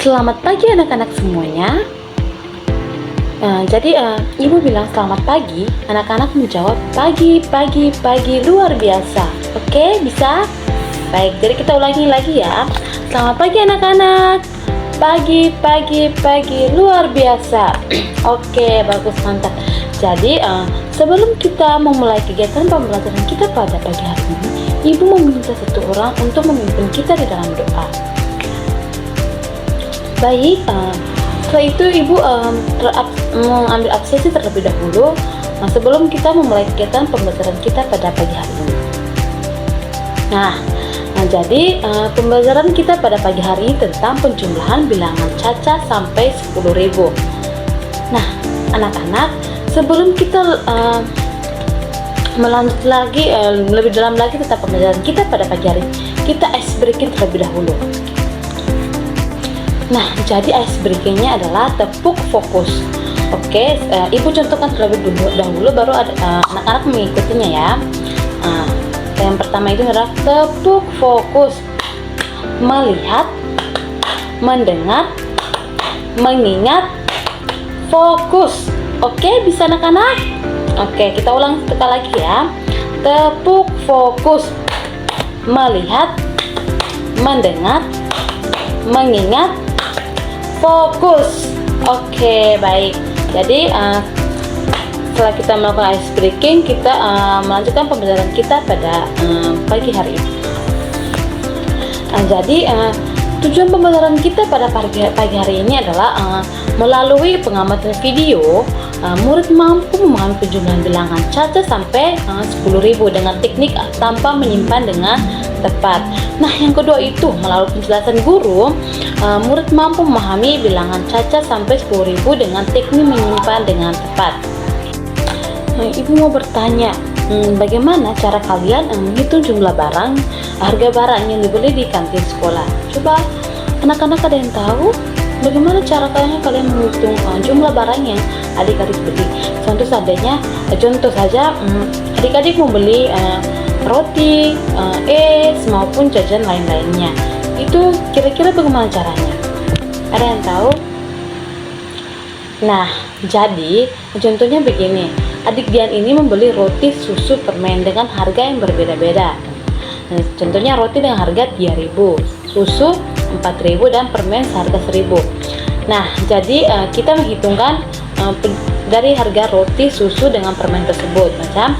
Selamat pagi anak-anak semuanya. Ibu bilang selamat pagi, anak-anak menjawab pagi, pagi, pagi luar biasa. Oke, bisa? Baik, jadi kita ulangi lagi ya. Selamat pagi anak-anak. Pagi, pagi, pagi luar biasa. Oke, bagus, mantap. Jadi, sebelum kita memulai kegiatan pembelajaran kita pada pagi hari ini, Ibu meminta satu orang untuk memimpin kita di dalam doa. Baik, setelah itu Ibu mengambil absensi terlebih dahulu sebelum kita memulai kegiatan pembelajaran kita pada pagi hari ini. Jadi pembelajaran kita pada pagi hari ini tentang penjumlahan bilangan caca sampai 10.000. Nah, anak-anak, sebelum kita melanjut lagi lebih dalam lagi tentang pembelajaran kita pada pagi hari ini, kita ice breaking terlebih dahulu. Nah, jadi ice breaking-nya adalah tepuk fokus. Oke, Ibu contohkan terlebih dahulu, baru anak-anak mengikutinya ya. Yang pertama itu adalah tepuk fokus. Melihat, mendengar, mengingat, fokus. Oke, bisa anak-anak? Oke, kita ulang sekali lagi ya. Tepuk fokus. Melihat, mendengar, mengingat, fokus. Oke, baik. Jadi setelah kita melakukan ice breaking, kita melanjutkan pembelajaran kita pada pagi hari ini. Tujuan pembelajaran kita pada pagi hari ini adalah melalui pengamatan video, murid mampu memahami penjumlahan bilangan caca sampai 10.000 dengan teknik tanpa menyimpan dengan tepat. Nah, yang kedua itu melalui penjelasan guru, murid mampu memahami bilangan caca sampai 10.000 dengan teknik menyimpan dengan tepat. Ibu mau bertanya, bagaimana cara kalian menghitung jumlah harga barang yang dibeli di kantin sekolah? Coba anak-anak ada yang tahu bagaimana cara kalian menghitung jumlah barang yang adik-adik beli? Contoh saja adik-adik membeli roti, es maupun jajan lain-lainnya. Itu kira-kira bagaimana caranya? Ada yang tahu? Nah, jadi contohnya begini. Adik Dian ini membeli roti, susu, permen dengan harga yang berbeda-beda. Nah, contohnya roti dengan harga 3.000, susu 4.000 dan permen seharga 1.000. Nah, jadi kita menghitungkan dari harga roti, susu dengan permen tersebut. Macam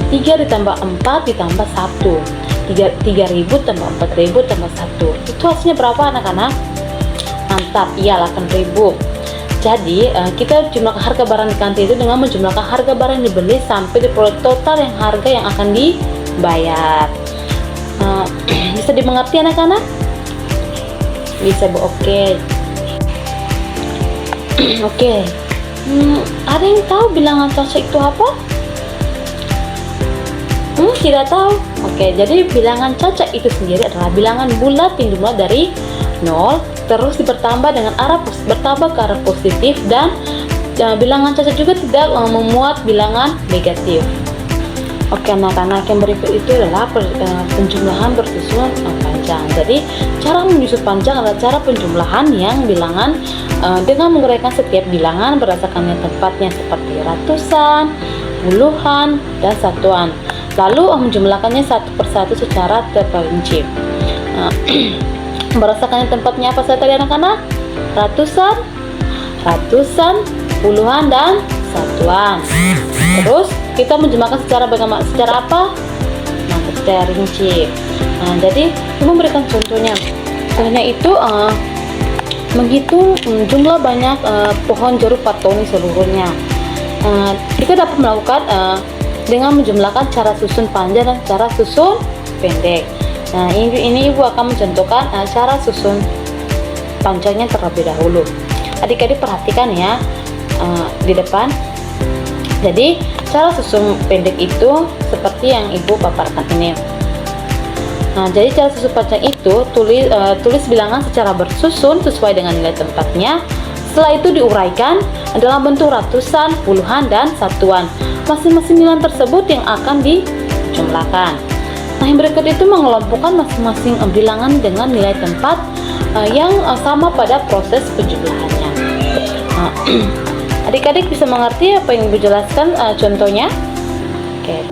3 ditambah 4 ditambah 1, 3.000 tambah 4.000 tambah 1. Itu hasilnya berapa anak-anak? Mantap, iya 8.000. Jadi kita jumlahkan harga barang di kantin itu dengan menjumlahkan harga barang yang dibeli sampai diperoleh total yang harga yang akan dibayar. Bisa dimengerti anak-anak? Bisa, Bu. Oke. Oke. Ada yang tahu bilangan caca itu apa? Tidak tahu. Oke, jadi bilangan caca itu sendiri adalah bilangan bulat yang dimulai dari 0 terus bertambah bertambah ke arah positif, dan bilangan caca juga tidak memuat bilangan negatif. Oke anak-anak, yang berikut itu adalah penjumlahan bersusun panjang. Jadi cara menyusun panjang adalah cara penjumlahan yang bilangan dengan menguraikan setiap bilangan berdasarkan tempatnya seperti ratusan, puluhan, dan satuan. Lalu menjumlahkannya satu persatu secara terperinci. Berdasarkan tempatnya apa saja tadi anak-anak? Ratusan, puluhan, dan satuan. Terus kita menjumlahkan secara apa? Nah, secara rinci. Jadi Ibu memberikan contohnya. Contohnya itu menghitung jumlah banyak pohon jeruk patoni seluruhnya. Kita dapat melakukan dengan menjumlahkan cara susun panjang dan cara susun pendek. Nah, ini Ibu akan mencontohkan cara susun panjangnya terlebih dahulu. Adik-adik perhatikan ya di depan. Jadi cara susun pendek itu seperti yang Ibu paparkan ini. Nah, jadi cara susun panjang itu tulis bilangan secara bersusun sesuai dengan nilai tempatnya. Setelah itu diuraikan dalam bentuk ratusan, puluhan, dan satuan. Masing-masing nilai tersebut yang akan dijumlahkan. Nah, yang berikut itu mengelompokkan masing-masing bilangan dengan nilai tempat yang sama pada proses penjumlahannya. Adik-adik bisa mengerti apa yang Ibu jelaskan contohnya? Oke.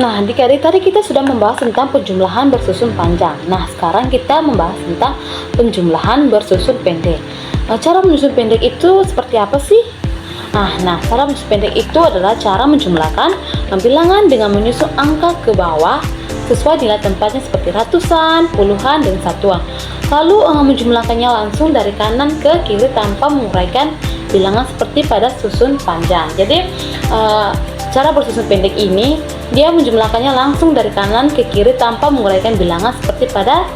Nah, adik-adik tadi kita sudah membahas tentang penjumlahan bersusun panjang. Nah, sekarang kita membahas tentang penjumlahan bersusun pendek. Cara menyusun pendek itu seperti apa sih? Nah, cara menyusun pendek itu adalah cara menjumlahkan bilangan dengan menyusun angka ke bawah sesuai nilai tempatnya seperti ratusan, puluhan, dan satuan. Lalu menjumlahkannya langsung dari kanan ke kiri tanpa menguraikan bilangan seperti pada susun panjang. Jadi cara bersusun pendek ini dia menjumlahkannya langsung dari kanan ke kiri tanpa menguraikan bilangan seperti pada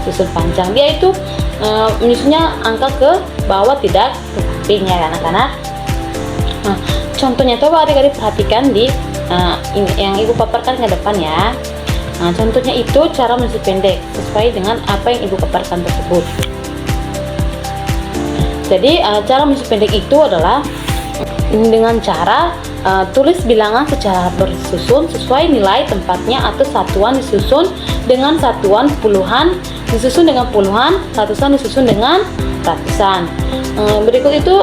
susun panjang. Dia itu menyusunnya angka ke bawah, tidak ke samping, ya anak-anak. Nah, contohnya coba adik-adik perhatikan di ini yang Ibu paparkan ke depan ya. Nah, contohnya itu cara menyusun pendek sesuai dengan apa yang Ibu paparkan tersebut. Jadi cara menyusun pendek itu adalah dengan cara tulis bilangan secara bersusun sesuai nilai tempatnya atau satuan disusun dengan satuan, puluhan disusun dengan puluhan, ratusan disusun dengan ratusan. Berikut itu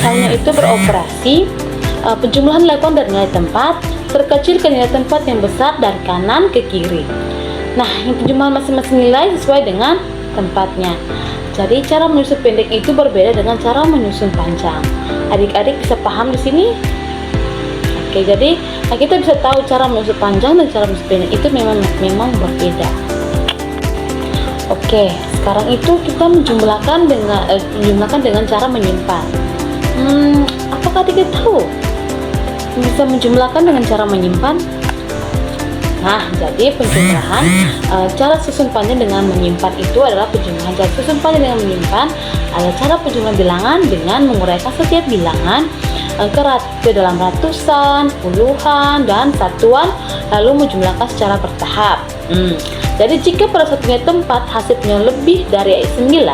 halnya itu beroperasi. Penjumlahan dilakukan dari nilai tempat terkecil ke nilai tempat yang besar dari kanan ke kiri. Nah, yang penjumlahan masing-masing nilai sesuai dengan tempatnya. Jadi cara menyusun pendek itu berbeda dengan cara menyusun panjang. Adik-adik bisa paham di sini? Oke, jadi kita bisa tahu cara menyusun panjang dan cara menyusun pendek itu memang berbeda. Oke, sekarang itu kita menjumlahkan dengan cara menyimpan. Apakah adik tahu bisa menjumlahkan dengan cara menyimpan? Nah, jadi penjumlahan cara susun panjang dengan menyimpan itu adalah penjumlahan cara susun panjang dengan menyimpan adalah cara penjumlahan bilangan dengan menguraikan setiap bilangan ke dalam ratusan, puluhan, dan satuan, lalu menjumlahkan secara bertahap. Jadi jika pada satu nilai tempat hasilnya lebih dari 9,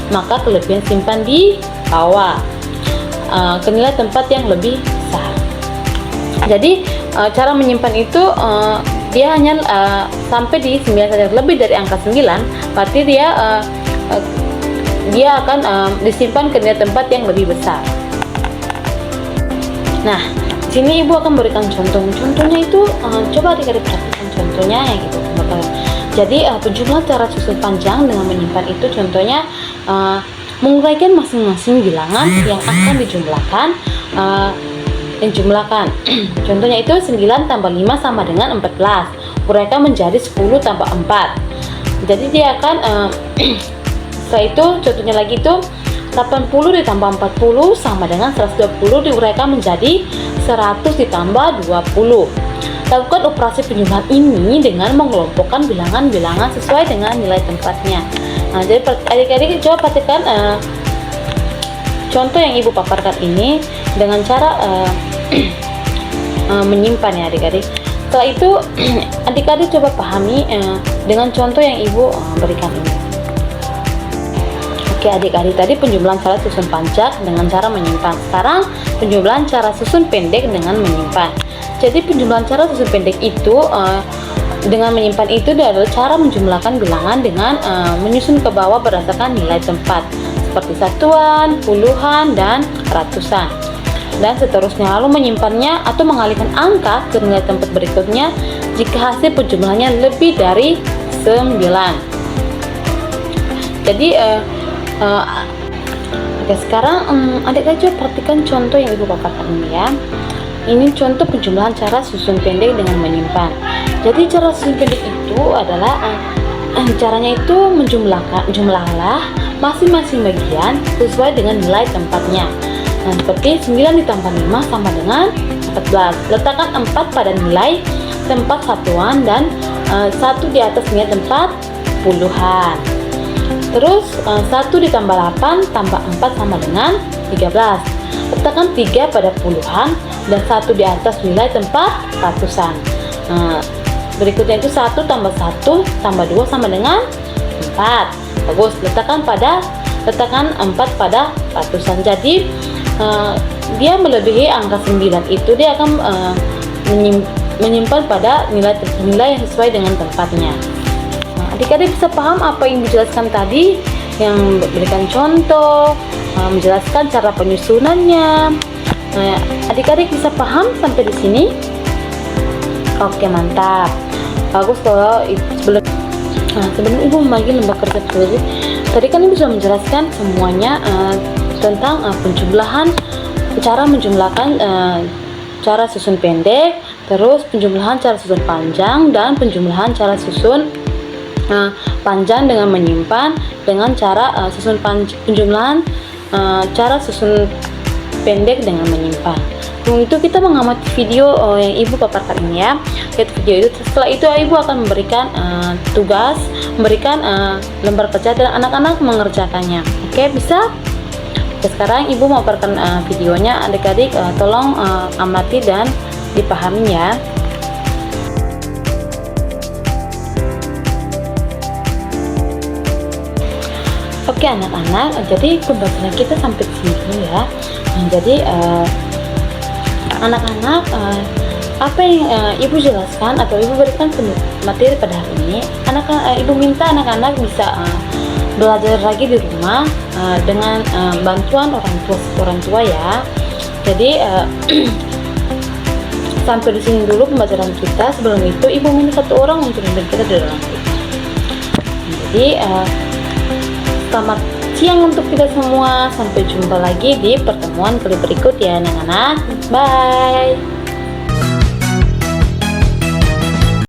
maka kelebihan simpan di bawah ke nilai tempat yang lebih besar. Jadi cara menyimpan itu dia hanya sampai di 9 saja. Lebih dari angka 9 berarti dia akan disimpan ke nilai tempat yang lebih besar. Nah, di sini Ibu akan berikan contohnya itu coba adik-adik perhatikan contohnya yang gitu. Jadi penjumlahan cara susun panjang dengan menyimpan itu contohnya menguraikan masing-masing bilangan yang akan dijumlahkan. Contohnya itu 9 tambah 5 sama dengan 14. Uraikan menjadi 10 tambah 4. Jadi dia akan setelah itu contohnya lagi itu 80 ditambah 40 sama dengan 120 diuraikan menjadi 100 ditambah 20. Lakukan operasi penjumlahan ini dengan mengelompokkan bilangan-bilangan sesuai dengan nilai tempatnya. Nah, jadi adik-adik coba perhatikan contoh yang Ibu paparkan ini dengan cara menyimpan ya adik-adik. Setelah itu adik-adik coba pahami dengan contoh yang Ibu berikan ini. Oke adik-adik, tadi penjumlahan cara susun panjang dengan cara menyimpan. Sekarang penjumlahan cara susun pendek dengan menyimpan. Jadi penjumlahan cara susun pendek itu dengan menyimpan itu adalah cara menjumlahkan bilangan dengan menyusun ke bawah berdasarkan nilai tempat seperti satuan, puluhan, dan ratusan, dan seterusnya. Lalu menyimpannya atau mengalihkan angka ke nilai tempat berikutnya jika hasil penjumlahannya lebih dari 9. Jadi oke, sekarang adik-adik perhatikan contoh yang Ibu paparkan ini ya. Ini contoh penjumlahan cara susun pendek dengan menyimpan. Jadi cara susun pendek itu adalah caranya itu jumlahlah masing-masing bagian sesuai dengan nilai tempatnya. Nah, seperti 9 ditambah 5 sama dengan 14. Letakkan 4 pada nilai tempat satuan dan 1 di atas nilai tempat puluhan. Terus 1 ditambah 8 tambah 4 sama dengan 13. Letakkan 3 pada puluhan dan 1 di atas nilai tempat ratusan. Berikutnya itu 1 tambah 1 tambah 2 sama dengan 4. Bagus, letakkan 4 pada ratusan. Jadi dia melebihi angka 9 itu dia akan menyimpan pada nilai yang sesuai dengan tempatnya. Adik-adik bisa paham apa yang dijelaskan tadi? yang memberikan contoh, menjelaskan cara penyusunannya. Nah, adik-adik bisa paham sampai di sini? Oke, mantap. Bagus kalau sebelum ibu membagi lembar kerja tulis, tadi kan ibu sudah menjelaskan semuanya tentang penjumlahan, cara menjumlahkan, cara susun pendek, terus penjumlahan cara susun panjang, dan penjumlahan cara susun panjang dengan menyimpan, dengan cara penjumlahan cara susun pendek dengan menyimpan. Untuk itu kita mengamati video yang ibu paparkan ini ya. Lihat video itu. Setelah itu ibu akan memberikan tugas, memberikan lembar kerja dan anak-anak mengerjakannya. Oke, bisa? Oke, sekarang ibu memaparkan videonya. Adik-adik tolong amati dan dipahami ya. Oke anak-anak, jadi pembahasan kita sampai sini dulu ya. Jadi anak-anak, apa yang ibu jelaskan atau ibu berikan materi pada hari ini, ibu minta anak-anak bisa belajar lagi di rumah dengan bantuan orang tua ya. Jadi sampai di sini dulu pembelajaran kita. Sebelum itu ibu minta satu orang untuk memimpin kita di dalam kita. Jadi selamat siang untuk kita semua. Sampai jumpa lagi di pertemuan kali berikut ya anak-anak. Bye.